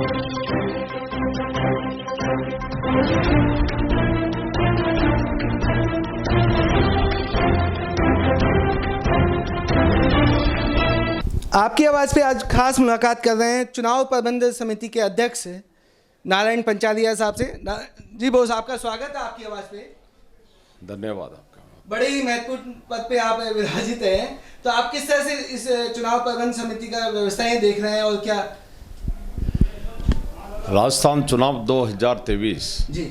आपकी आवाज़ पे आज खास मुलाकात कर रहे हैं चुनाव प्रबंधन समिति के अध्यक्ष नारायण पंचालिया साहब से। जी बोस, आपका स्वागत है आपकी आवाज़ पे। धन्यवाद आपका। बड़े ही महत्वपूर्ण पद पे आप विराजित हैं, तो आप किस तरह से इस चुनाव प्रबंधन समिति का व्यवस्थाएं देख रहे हैं और क्या? राजस्थान चुनाव 2023 जी,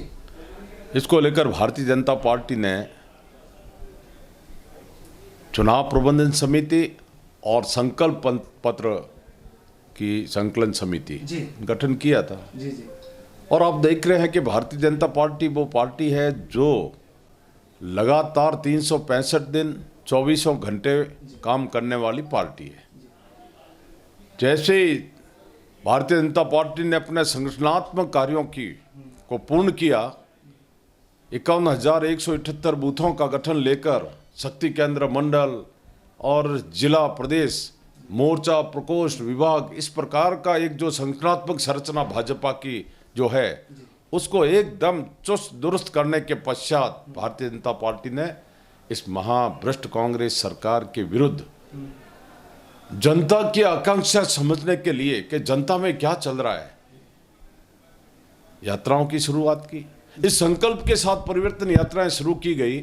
इसको लेकर भारतीय जनता पार्टी ने चुनाव प्रबंधन समिति और संकल्प पत्र की संकलन समिति जी गठन किया था। जी जी और आप देख रहे हैं कि भारतीय जनता पार्टी वो पार्टी है जो लगातार 365 दिन 24 घंटे काम करने वाली पार्टी है। जैसे ही भारतीय जनता पार्टी ने अपने संगठनात्मक कार्यों को पूर्ण किया, 51,178 बूथों का गठन लेकर शक्ति केंद्र, मंडल और जिला, प्रदेश, मोर्चा, प्रकोष्ठ, विभाग, इस प्रकार का एक जो संगठनात्मक संरचना भाजपा की जो है उसको एकदम चुस्त दुरुस्त करने के पश्चात भारतीय जनता पार्टी ने इस महाभ्रष्ट कांग्रेस सरकार के विरुद्ध जनता की आकांक्षा समझने के लिए कि जनता में क्या चल रहा है, यात्राओं की शुरुआत की। इस संकल्प के साथ परिवर्तन यात्राएं शुरू की गई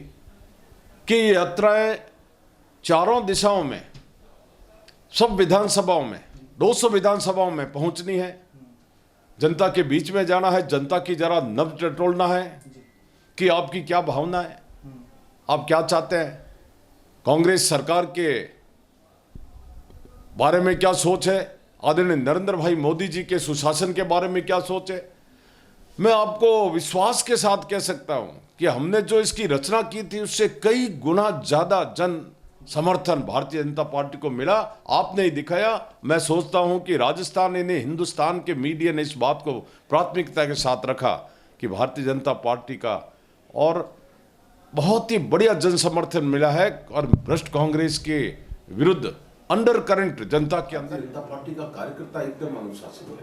कि ये यात्राएं चारों दिशाओं में, सब विधानसभाओं में, 200 विधानसभाओं में पहुंचनी है, जनता के बीच में जाना है, जनता की जरा नब्ज टटोलना है कि आपकी क्या भावना है, आप क्या चाहते हैं, कांग्रेस सरकार के बारे में क्या सोच है, आदरणीय नरेंद्र भाई मोदी जी के सुशासन के बारे में क्या सोच है। मैं आपको विश्वास के साथ कह सकता हूं कि हमने जो इसकी रचना की थी उससे कई गुना ज्यादा जन समर्थन भारतीय जनता पार्टी को मिला। आपने ही दिखाया। मैं सोचता हूं कि राजस्थान ने, हिंदुस्तान के मीडिया ने इस बात को प्राथमिकता के साथ रखा कि भारतीय जनता पार्टी का और बहुत ही बढ़िया जन समर्थन मिला है और भ्रष्ट कांग्रेस के विरुद्ध अंडर करंट जनता के अंदर जनता पार्टी का कार्यकर्ता एकदम अनुशासित है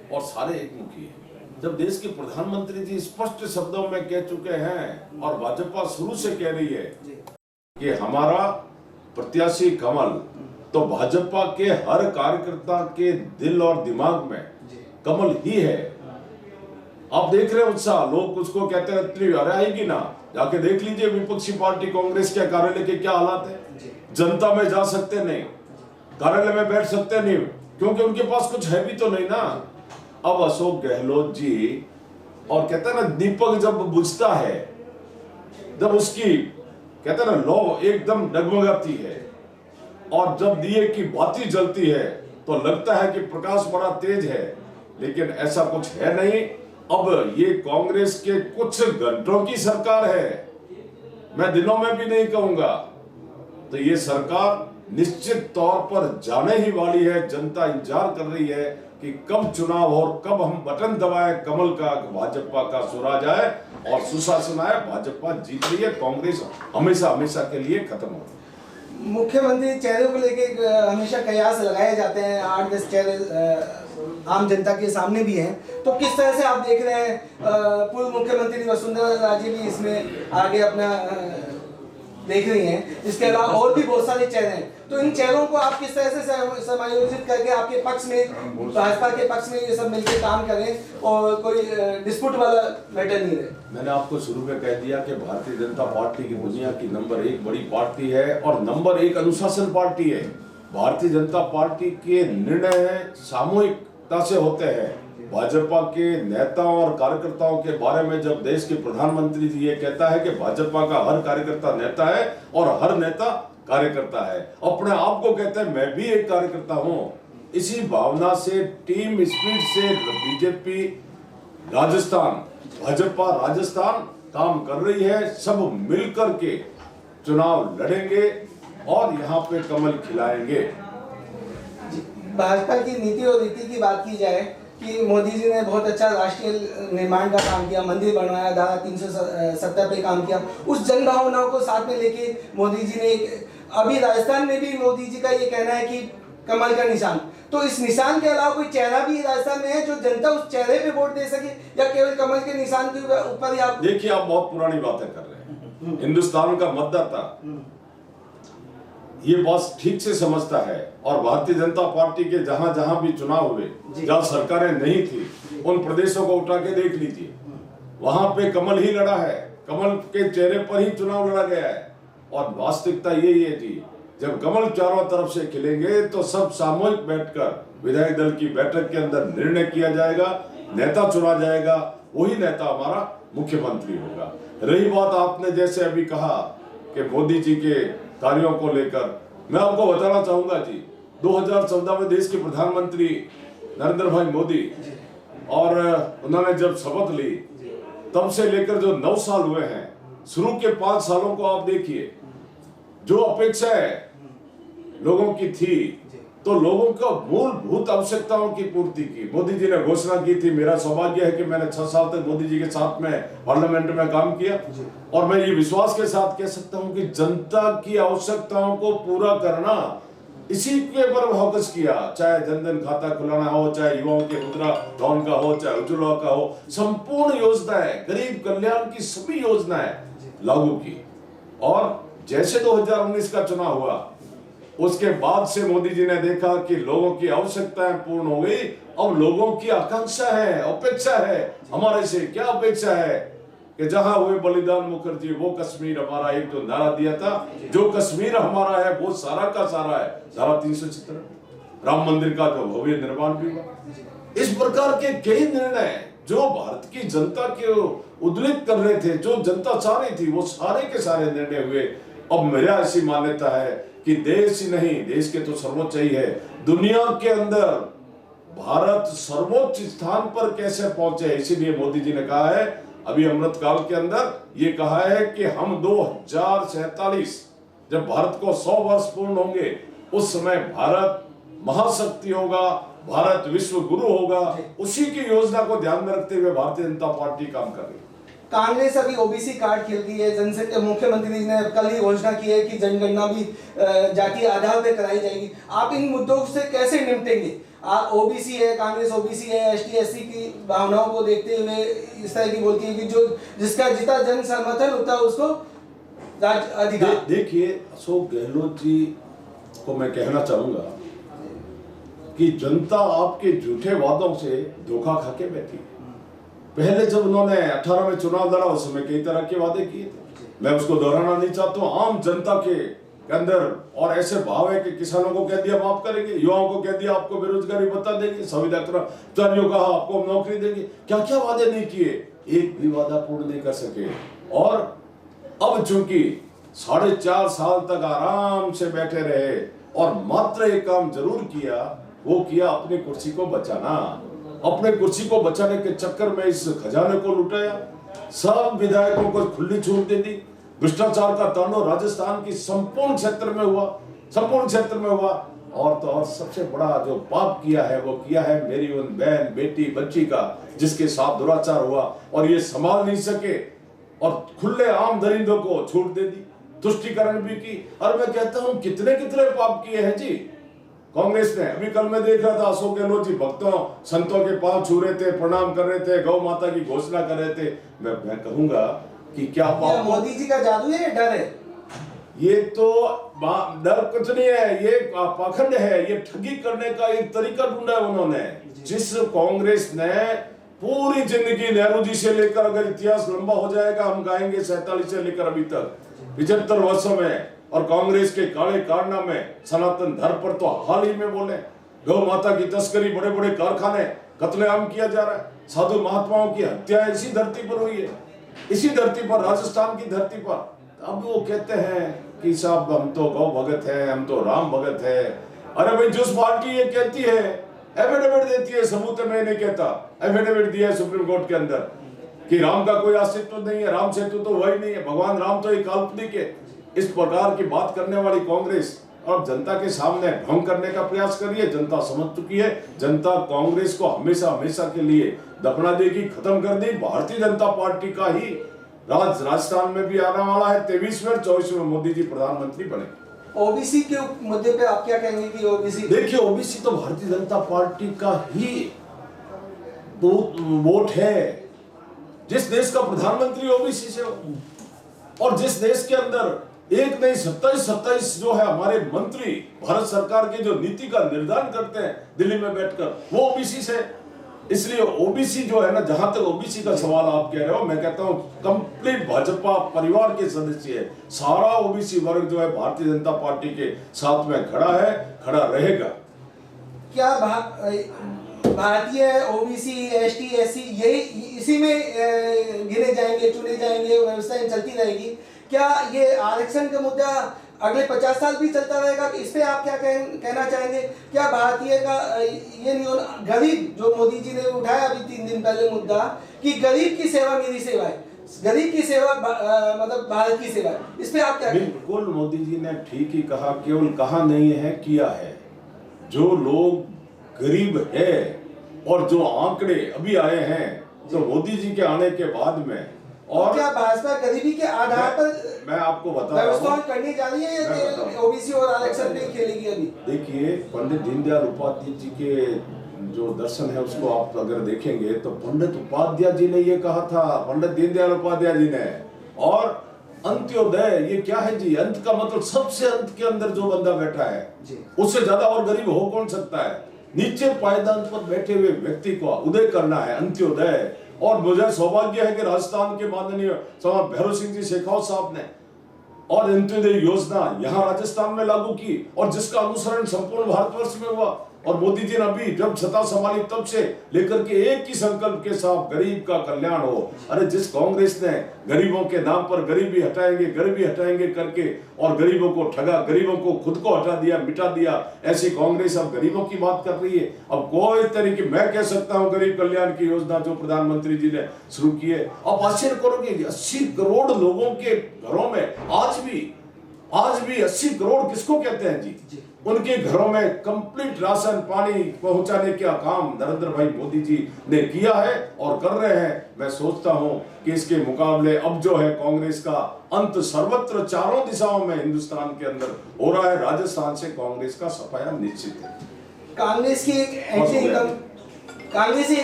और सारे एकमुखी हैं। जब देश के प्रधानमंत्री जी स्पष्ट शब्दों में कह चुके हैं और भाजपा शुरू से कह रही है कि हमारा प्रत्याशी कमल, तो भाजपा के हर कार्यकर्ता के दिल और दिमाग में कमल ही है। आप देख रहे हैं उत्साह, लोग उसको कहते हैं इतनी अरे आएगी ना, जाके देख लीजिए विपक्षी पार्टी कांग्रेस के कार्यालय के क्या हालात है। जनता में जा सकते नहीं, कार्यालय में बैठ सकते नहीं, क्योंकि उनके पास कुछ है भी तो नहीं ना। अब अशोक गहलोत जी, और कहते हैं ना दीपक जब बुझता है, जब उसकी कहते हैं ना लौ एकदम डगमगाती है और जब दिए की बाती जलती है तो लगता है कि प्रकाश बड़ा तेज है, लेकिन ऐसा कुछ है नहीं। अब ये कांग्रेस के कुछ घंटों की सरकार है, मैं दिनों में भी नहीं कहूंगा। तो ये सरकार निश्चित तौर पर जाने ही वाली है। जनता इंतजार कर रही है कि कब चुनाव और कब हम बटन दबाएं कमल का, भाजपा का सुराज आए और सुशासन आए। भाजपा जीत रही है, कांग्रेस हमेशा हमेशा के लिए खत्म हो। मुख्यमंत्री चेहरे को लेके हमेशा कयास लगाए जाते हैं, 8-10 चेहरे आम जनता के सामने भी हैं, तो किस तरह से आप देख रहे हैं? पूर्व मुख्यमंत्री वसुंधरा राजे भी इसमें आगे अपना देख रही हैं, इसके अलावा और भी बहुत सारे चेहरे हैं, तो इन चेहरों को आप किस तरह से समायोजित करके आपके पक्ष में, भाजपा के पक्ष में ये सब मिलकर काम करें और कोई डिस्प्यूट वाला मैटर नहीं रहे? मैंने आपको शुरू में कह दिया कि भारतीय जनता पार्टी की दुनिया की नंबर 1 बड़ी पार्टी है और नंबर 1 अनुशासन पार्टी है। भारतीय जनता पार्टी के निर्णय सामूहिकता से होते हैं। भाजपा के नेताओं और कार्यकर्ताओं के बारे में जब देश के प्रधानमंत्री जी ये कहता है कि भाजपा का हर कार्यकर्ता नेता है और हर नेता कार्यकर्ता है, अपने आप को कहते हैं मैं भी एक कार्यकर्ता हूं। इसी भावना से, टीम स्पिरिट से बीजेपी राजस्थान, भाजपा राजस्थान काम कर रही है। सब मिलकर के चुनाव लड़ेंगे और यहाँ पे कमल खिलाएंगे। भाजपा की नीति और रीति की बात की जाए कि मोदी जी ने बहुत अच्छा राष्ट्रीय निर्माण का काम किया, मंदिर बनवाया, धारा 370 पे काम किया, उस जन भावनाओं को साथ में लेके मोदी जी ने अभी राजस्थान में भी मोदी जी का ये कहना है कि कमल का निशान, तो इस निशान के अलावा कोई चेहरा भी राजस्थान में है जो जनता उस चेहरे पे वोट दे सके, या केवल कमल के निशान के ऊपर ही आप? देखिए, आप बहुत पुरानी बातें कर रहे हैं। हिंदुस्तान का मतदाता ये बात ठीक से समझता है, और भारतीय जनता पार्टी के जहां जहां भी चुनाव हुए, जहां सरकारें नहीं थी, उन प्रदेशों को उठा के देख लीजिए, वहां पे कमल ही लड़ा है, कमल के चेहरे पर ही चुनाव लड़ा गया है। और वास्तविकता यही है जी, जब कमल चारों तरफ से खिलेंगे तो सब सामूहिक बैठकर विधायक दल की बैठक के अंदर निर्णय किया जाएगा, नेता चुना जाएगा, वही नेता हमारा मुख्यमंत्री होगा। रही बात आपने जैसे अभी कहा कि मोदी जी के कार्यों को लेकर, मैं आपको बताना चाहूंगा जी, 2014 में देश के प्रधानमंत्री नरेंद्र भाई मोदी, और उन्होंने जब शपथ ली तब से लेकर जो 9 साल हुए हैं, शुरू के 5 सालों को आप देखिए, जो अपेक्षा है लोगों की थी, तो लोगों का मूलभूत आवश्यकताओं की पूर्ति की मोदी जी ने घोषणा की थी। मेरा सौभाग्य है कि मैंने 6 साल तक मोदी जी के साथ में पार्लियामेंट में काम किया, और मैं ये विश्वास के साथ कह सकता हूं कि जनता की आवश्यकताओं को पूरा करना, इसी के पर फोकस किया। चाहे जनधन खाता खुलाना हो, चाहे युवाओं के मुद्रा लोन का हो, चाहे उज्ज्वला का हो, संपूर्ण योजनाएं, गरीब कल्याण की सभी योजनाएं लागू की। और जैसे 2019 का चुनाव हुआ, उसके बाद से मोदी जी ने देखा कि लोगों की आवश्यकताएं पूर्ण हो गई। अब लोगों की आकांक्षा है, अपेक्षा है, हमारे से क्या अपेक्षा है कि जहां हुए बलिदान मुखर्जी वो कश्मीर हमारा, एक जो नारा दिया था, जो कश्मीर हमारा है वो सारा का सारा है, धारा 370, राम मंदिर का जो भव्य निर्माण भी हुआ। इस प्रकार के कई निर्णय जो भारत की जनता के उद्वेलित कर रहे थे, जो जनता चाह रही थी, वो सारे के सारे निर्णय हुए। अब मेरा ऐसी मान्यता है कि देश ही नहीं, देश के तो सर्वोच्च ही है, दुनिया के अंदर भारत सर्वोच्च स्थान पर कैसे पहुंचे, इसीलिए मोदी जी ने कहा है अभी अमृत काल के अंदर, ये कहा है कि हम 2047 जब भारत को 100 वर्ष पूर्ण होंगे, उस समय भारत महाशक्ति होगा, भारत विश्व गुरु होगा। उसी की योजना को ध्यान में रखते हुए भारतीय जनता पार्टी काम कर रही है। कांग्रेस अभी ओबीसी कार्ड खेलती है, जनसंख्या, मुख्यमंत्री जी ने कल ही घोषणा की है कि जनगणना भी जाति आधार पर कराई जाएगी। आप इन मुद्दों से कैसे निपटेंगे? आप ओबीसी है, कांग्रेस ओबीसी है, एसटी एससी की भावनाओं को देखते हुए इस तरह की बोलती है कि जो जिसका जितना जन समर्थन होता है उसको अधिकार। देखिए, अशोक गहलोत जी को मैं कहना चाहूंगा कि जनता आपके झूठे वादों से धोखा खा के बैठी है। पहले जब उन्होंने 18 में चुनाव लड़ा, उस समय कई तरह के वादे किए थे, मैं उसको दोहराना नहीं चाहता हूं। आम जनता के अंदर और ऐसे भाव है कि किसानों को कह दिया माफ करेंगे, युवाओं को कह दिया आपको बेरोजगारी बता देंगे, संविदा कर्मचारियों का आपको नौकरी देंगे, क्या क्या वादे नहीं किए, एक भी वादा पूर्ण नहीं कर सके। और अब चूंकि 4.5 साल तक आराम से बैठे रहे और मात्र एक काम जरूर किया, वो किया अपनी कुर्सी को बचाना। अपने कुर्सी को बचाने के चक्कर में इस खजाने को लुटाया, सब विधायकों को खुली छूट दे दी। भ्रष्टाचार का तांडव राजस्थान की संपूर्ण क्षेत्र में हुआ। और तो और सबसे बड़ा जो पाप किया है वो किया है मेरी उन बहन बेटी बच्ची का, जिसके साथ दुराचार हुआ और ये संभाल नहीं सके, और खुले आम दरिंदों को छूट दे दी, तुष्टिकरण भी की। और मैं कहता हूं कितने कितने पाप किए हैं जी कांग्रेस ने। अभी कल मैं देख रहा था अशोक गहलोत जी भक्तों संतों के पांव छू रहे थे, प्रणाम कर रहे थे, गौ माता की घोषणा कर रहे थे। मैं कहूंगा कि क्या पाप, मोदी जी का जादू है, डर है? ये तो डर कुछ नहीं है, ये पाखंड है, ये ठगी करने का एक तरीका ढूंढा है उन्होंने। जिस कांग्रेस ने पूरी जिंदगी, नेहरू जी से लेकर, अगर इतिहास लंबा हो जाएगा हम गाएंगे 47 से लेकर अभी तक 75 वर्षों में, और कांग्रेस के काले कारनामे सनातन धर्म पर तो हाल ही में बोले, गौ माता की तस्करी, बड़े बड़े कारखाने कत्लेआम किया जा रहा है, साधु महात्माओं की हत्या इसी धरती पर हुई है, इसी धरती पर, राजस्थान की धरती पर। अब वो कहते हैं कि साहब हम तो गौ भगत है, हम तो राम भगत है। अरे भाई, जिस पार्टी ये कहती है, एफिडेविट देती है, सबूत मैं नहीं कहता, एफिडेविट दिया है सुप्रीम कोर्ट के अंदर कि राम का कोई अस्तित्व नहीं है, राम सेतु तो वही नहीं है, भगवान राम तो एक काल्पनिक है। इस प्रकार की बात करने वाली कांग्रेस अब जनता के सामने भ्रम करने का प्रयास कर रही है। जनता समझ चुकी है, जनता कांग्रेस को हमेशा के लिए दफना देगी, खत्म कर दी। भारतीय जनता पार्टी का ही राजस्थान में भी आने वाला है 23 में, 24 में मोदी जी प्रधानमंत्री बने। ओबीसी के मुद्दे पे आप क्या कहेंगे कि ओबीसी? देखिए, ओबीसी तो भारतीय जनता पार्टी का ही वोट है। जिस देश का प्रधानमंत्री ओबीसी से हो, और जिस देश के अंदर एक नहीं 27 जो है हमारे मंत्री भारत सरकार के जो नीति का निर्धारण करते हैं दिल्ली में बैठकर, वो ओबीसी से। इसलिए ओबीसी जो है ना, जहां तक ओबीसी का सवाल आप कह रहे हो, मैं कहता हूं कंप्लीट भाजपा परिवार के सदस्य है। सारा ओबीसी वर्ग जो है भारतीय जनता पार्टी के साथ में खड़ा है, खड़ा रहेगा। क्या भारतीय ओबीसी, एसटी, एससी यही इसी में गिने जाएंगे, चुने जाएंगे, व्यवस्था चलती रहेगी? क्या ये आरक्षण का मुद्दा अगले 50 साल भी चलता रहेगा? इस पे आप क्या कहना चाहेंगे? क्या भारतीय का ये नहीं होना, गरीब जो मोदी जी ने उठाया अभी 3 दिन पहले मुद्दा कि गरीब की सेवा मेरी सेवा है, गरीब की सेवा मतलब भारत की सेवा है, इस पे आप क्या? बिल्कुल, मोदी जी ने ठीक ही कहा, केवल कहा नहीं है, किया है। जो लोग गरीब है और जो आंकड़े अभी आए हैं तो मोदी जी के आने के बाद में, और क्या भाजपा गरीबी के आधार पर मैं आपको बता रहा व्यवस्था हूं, करनी जा रही है या ओबीसी और आरक्षण नहीं खेलेगी अभी? देखिए, पंडित दीनदयाल उपाध्याय जी के जो दर्शन है उसको आप अगर देखेंगे तो पंडित उपाध्याय जी ने ये कहा था, पंडित दीनदयाल उपाध्याय जी ने। और अंत्योदय ये क्या है जी? अंत का मतलब सबसे अंत के अंदर जो बंदा बैठा है उससे ज्यादा और गरीब हो कौन सकता है? नीचे पायदान पर बैठे हुए व्यक्ति को उदय करना है, अंत्योदय। और मुझे सौभाग्य है कि राजस्थान के माननीय भैरव सिंह जी शेखावत साहब ने और अंत्योदय योजना यहाँ राजस्थान में लागू की, और जिसका अनुसरण संपूर्ण भारतवर्ष में हुआ। और मोदी जी ने अभी जब सत्ता संभाली तब से लेकर के एक ही संकल्प के साथ, गरीब का कल्याण हो। अरे जिस कांग्रेस ने गरीबों के नाम पर गरीबी हटाएंगे करके और गरीबों को ठगा, गरीबों को खुद को हटा दिया, मिटा दिया, ऐसी कांग्रेस अब गरीबों की बात कर रही है। अब कोई तरीके मैं कह सकता हूं गरीब कल्याण की योजना जो प्रधानमंत्री जी ने शुरू की है, आप आश्चर्य करोगे 80 करोड़ लोगों के घरों में आज भी 80 करोड़ किसको कहते हैं जी? उनके घरों में कंप्लीट राशन पानी पहुंचाने का काम नरेंद्र भाई मोदी जी ने किया है और कर रहे हैं। मैं सोचता हूं कि इसके मुकाबले अब जो है कांग्रेस का अंत सर्वत्र चारों दिशाओं में हिंदुस्तान के अंदर हो रहा है। राजस्थान से कांग्रेस का सफाया निश्चित है। कांग्रेस की एक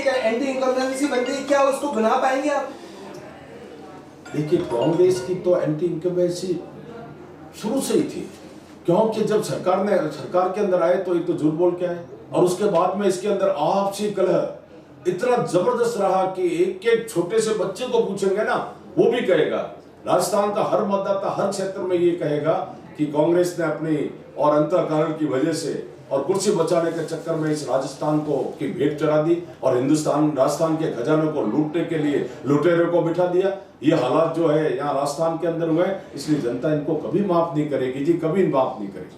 एंटी इनकम्बेंसी बन गई, क्या उसको भुना पाएंगे आप? देखिए, कांग्रेस की तो एंटी इनकम्बेंसी शुरू से ही थी, क्योंकि जब सरकार के अंदर आए तो ये तो झूठ बोल के आए, और उसके बाद में इसके अंदर आपसी कलह इतना जबरदस्त रहा कि एक एक छोटे से बच्चे को पूछेंगे ना, वो भी कहेगा, राजस्थान का हर मतदाता हर क्षेत्र में ये कहेगा कि कांग्रेस ने अपनी और अंतःकरण की वजह से और कुर्सी बचाने के चक्कर में इस राजस्थान को की भेंट चढ़ा दी और राजस्थान के खजानों को लूटने के लिए लुटेरों को बिठा दिया। ये हालात जो है यहाँ राजस्थान के अंदर हुए, इसलिए जनता इनको कभी माफ नहीं करेगी जी, कभी माफ नहीं करेगी।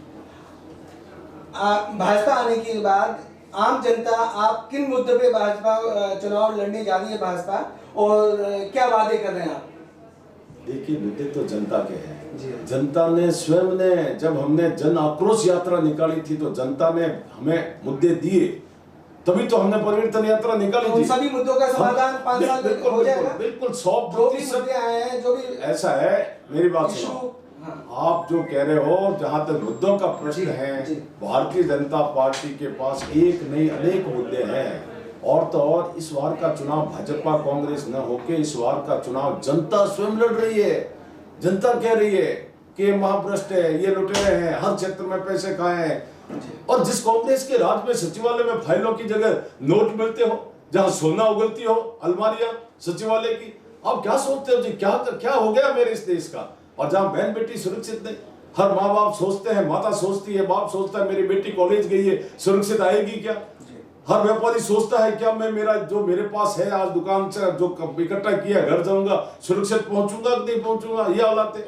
भाजपा आने के बाद आम जनता, आप किन मुद्दों पे भाजपा चुनाव लड़ने जा रही है भाजपा, और क्या वादे कर रहे हैं आप? देखिए, मुद्दे तो जनता के हैं। जनता ने स्वयं ने, जब हमने जन आक्रोश यात्रा निकाली थी तो जनता ने हमें मुद्दे दिए, तभी तो हमने परिवर्तन यात्रा निकाली थी। सभी मुद्दों का समाधान 5 साल में हो जाएगा? बिल्कुल 100% आए हैं जो भी ऐसा है। मेरी बात सुनो, आप जो कह रहे हो, जहां तक मुद्दों का प्रश्न है, भारतीय जनता पार्टी के पास एक नहीं अनेक मुद्दे हैं। और तो और इस बार का चुनाव भाजपा कांग्रेस न होके इस बार का चुनाव जनता स्वयं लड़ रही है। जनता कह रही है कि महाभ्रष्ट है, ये लुटेरे हैं, हर क्षेत्र में पैसे खाए हैं। और जिस कांग्रेस के राज में सचिवालय में फाइलों की जगह नोट मिलते हो, जहां सोना उगलती हो अलमारियां सचिवालय की, आप क्या सोचते हो जी क्या हो गया मेरे इस देश का? और जहां बहन बेटी सुरक्षित नहीं, हर माँ बाप सोचते हैं, माता सोचती है, बाप सोचता है मेरी बेटी कॉलेज गई है, सुरक्षित आएगी क्या? हर व्यापारी सोचता है क्या मैं मेरा जो मेरे पास है आज दुकान से जो इकट्ठा किया घर जाऊंगा सुरक्षित पहुंचूंगा कि नहीं पहुंचूंगा? ये हालात है।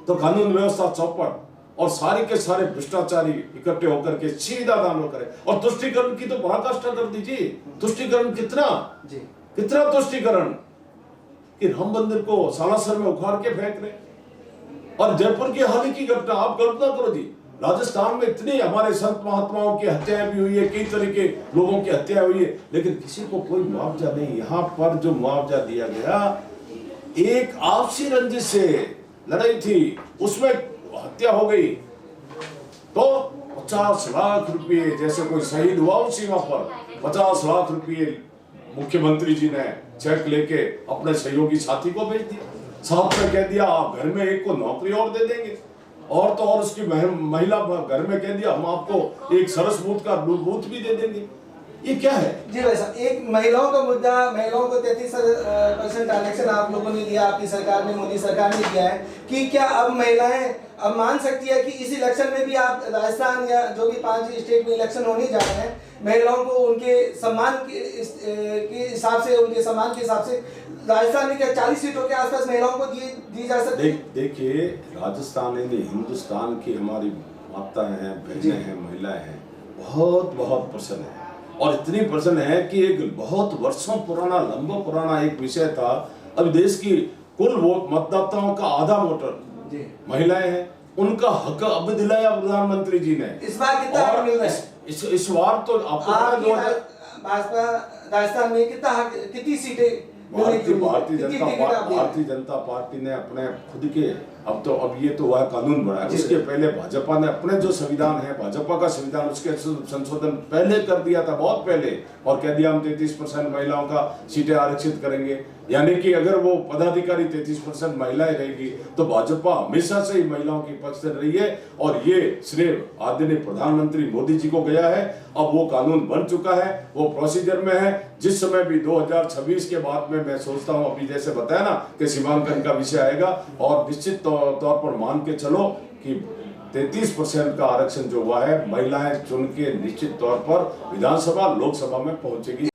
तो कानून व्यवस्था चौपट और सारे के सारे भ्रष्टाचारी इकट्ठे होकर के सीधा दान करें। और तुष्टिकरण की तो पराकाष्ठा कर दीजिए। तुष्टिकरण कितना तुष्टिकरण कि राम मंदिर को सालासर में उखाड़ के फेंक रहे। और जयपुर की हाल ही की घटना आप कल्पना करो जी, राजस्थान में इतनी हमारे संत महात्माओं की हत्याएं भी हुई है, कई तरह के लोगों की हत्या हुई है, लेकिन किसी को कोई मुआवजा नहीं। यहाँ पर जो मुआवजा दिया गया, एक आपसी रंजिश से लड़ाई थी, उसमें हत्या हो गई, तो 50 लाख रुपए, जैसे कोई शहीद हुआ उस सीमा पर 50 लाख रुपए मुख्यमंत्री जी ने चेक लेके अपने सहयोगी साथी को भेज दिया। साहब ने कह दिया आप घर में एक को नौकरी और दे देंगे, और तो और उसकी महिला घर में कह दिया हम आपको एक सरस बूथ का बूथ भी दे देंगे। ये क्या है जी भाई साहब, एक महिलाओं का मुद्दा, महिलाओं को 33% आरक्षण आप लोगों ने दिया, आपकी सरकार ने, मोदी सरकार ने दिया है कि क्या अब महिलाएं अब मान सकती है कि इस इलेक्शन में भी आप राजस्थान या जो भी 5 स्टेट में इलेक्शन होने जा रहे हैं, महिलाओं को उनके सम्मान के हिसाब से, उनके सम्मान के हिसाब से राजस्थान में क्या 40 सीटों के आसपास महिलाओं को दी जा सकती है? देखिए, राजस्थान यानी हिंदुस्तान की हमारी माताएं हैं, बहनें हैं, महिलाएं हैं, बहुत बहुत प्रसन्न है, और इतनी प्रसन्न है कि एक बहुत वर्षों पुराना, लंबा पुराना एक विषय था। अब देश की कुल वोट मतदाताओं का आधा वोटर महिलाएं हैं, उनका हक अब दिलाया प्रधानमंत्री जी ने। इस बार कितना हक मिल रहा है? इस बार तो आपको भाजपा राजस्थान में कितनी सीटें? भारतीय जनता पार्टी ने अपने खुद के, अब ये तो वह कानून बना है, उसके पहले भाजपा ने अपने जो संविधान है, भाजपा का संविधान, उसके संशोधन पहले कर दिया था, बहुत पहले, और कह दिया हम 33% महिलाओं का सीटें आरक्षित करेंगे। यानी कि अगर वो पदाधिकारी 33% महिलाएं रहेगी तो भाजपा हमेशा से ही महिलाओं की पक्ष रही है, और ये श्रेय आदरणीय प्रधानमंत्री मोदी जी को गया है। अब वो कानून बन चुका है, वो प्रोसीजर में है। जिस समय भी 2026 के बाद में मैं सोचता हूँ, अभी जैसे बताया ना कि सीमांकन का विषय आएगा, और निश्चित तौर पर मान के चलो कि 33% का आरक्षण जो हुआ है, महिलाएं चुन के निश्चित तौर पर विधानसभा लोकसभा में पहुंचेगी।